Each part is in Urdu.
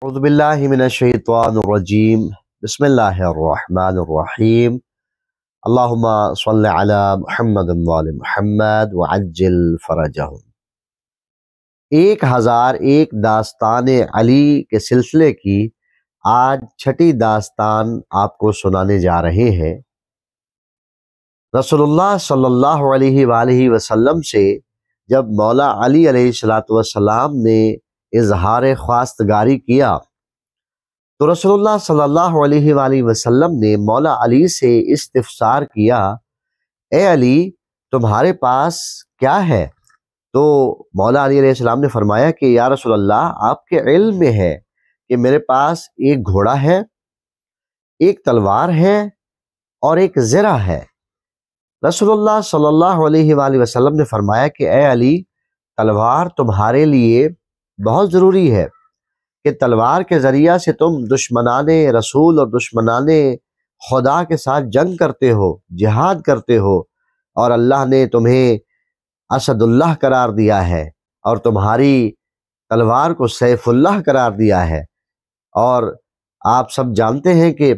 اعوذ باللہ من الشیطان الرجیم بسم اللہ الرحمن الرحیم اللہم صل علی محمد وآل محمد وعجل فرجہم۔ 1001 داستان علی کے سلسلے کی آج چھٹی داستان آپ کو سنانے جا رہے ہیں۔ رسول اللہ صلی اللہ علیہ وآلہ وسلم سے جب مولا علی علیہ السلام نے اظہار خواستگاری کیا تو رسول اللہ صلی اللہ علیہ وآلہ وسلم نے مولا علی سے استفسار کیا، اے علی تمہارے پاس کیا ہے؟ تو مولا علی علیہ السلام نے فرمایا کہ یا رسول اللہ آپ کے علم میں ہے کہ میرے پاس ایک گھوڑا ہے، ایک تلوار ہے اور ایک زرہ ہے۔ رسول اللہ صلی اللہ علیہ وآلہ وسلم نے فرمایا کہ اے علی تلوار تمہارے لیے بہت ضروری ہے کہ تلوار کے ذریعہ سے تم دشمنان رسول اور دشمنان خدا کے ساتھ جنگ کرتے ہو، جہاد کرتے ہو، اور اللہ نے تمہیں اسد اللہ قرار دیا ہے اور تمہاری تلوار کو سیف اللہ قرار دیا ہے۔ اور آپ سب جانتے ہیں کہ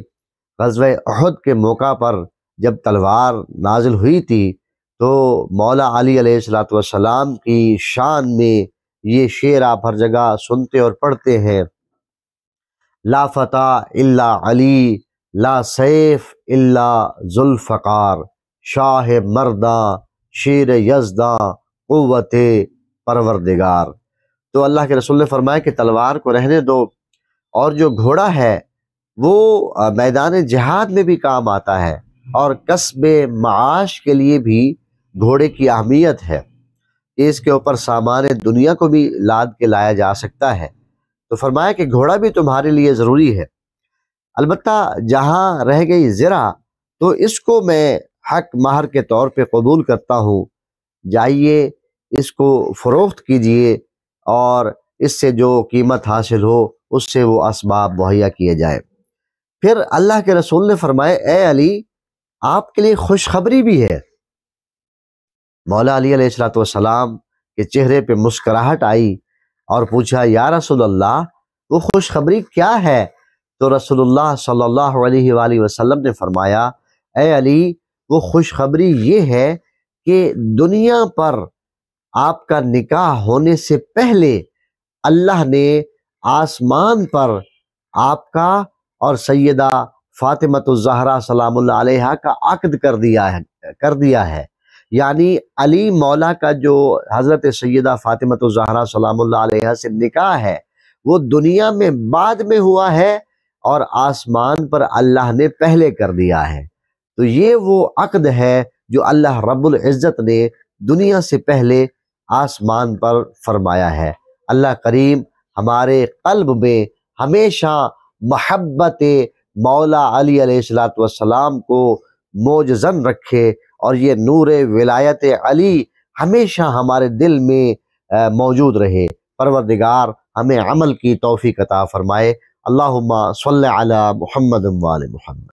غزوہ احد کے موقع پر جب تلوار نازل ہوئی تھی تو مولا علی علیہ السلام کی شان میں یہ شعر آپ ہر جگہ سنتے اور پڑھتے ہیں، لا فتح الا علی لا سیف الا ذوالفقار، شاہ مرداں شیر یزداں قوت پروردگار۔ تو اللہ کے رسول نے فرمایا کہ تلوار کو رہنے دو، اور جو گھوڑا ہے وہ میدان جہاد میں بھی کام آتا ہے اور کسب معاش کے لیے بھی گھوڑے کی اہمیت ہے، اس کے اوپر سامان دنیا کو بھی لاد کے لایا جا سکتا ہے۔ تو فرمایا کہ گھوڑا بھی تمہارے لیے ضروری ہے، البتہ جہاں رہ گئی زرہ تو اس کو میں حق مہر کے طور پہ قبول کرتا ہوں، جائیے اس کو فروخت کیجئے اور اس سے جو قیمت حاصل ہو اس سے وہ اسباب مہیا کیے جائیں۔ پھر اللہ کے رسول نے فرمایا اے علی آپ کے لیے خوشخبری بھی ہے۔ مولا علی علیہ السلام کے چہرے پہ مسکراہٹ آئی اور پوچھا یا رسول اللہ وہ خوشخبری کیا ہے؟ تو رسول اللہ صلی اللہ علیہ وآلہ وسلم نے فرمایا اے علی وہ خوشخبری یہ ہے کہ دنیا پر آپ کا نکاح ہونے سے پہلے اللہ نے آسمان پر آپ کا اور سیدہ فاطمہ الزہرا سلام اللہ علیہا کا عقد کر دیا ہے، یعنی علی مولا کا جو حضرت سیدہ فاطمہ الزہرا سلام اللہ علیہا سے نکاح ہے وہ دنیا میں بعد میں ہوا ہے اور آسمان پر اللہ نے پہلے کر دیا ہے۔ تو یہ وہ عقد ہے جو اللہ رب العزت نے دنیا سے پہلے آسمان پر فرمایا ہے۔ اللہ کریم ہمارے قلب میں ہمیشہ محبت مولا علی علیہ السلام کو موجزن رکھے اور یہ نور ولایت علی ہمیشہ ہمارے دل میں موجود رہے۔ پروردگار ہمیں عمل کی توفیق عطا فرمائے۔ اللہم صلی علی محمد وآل محمد۔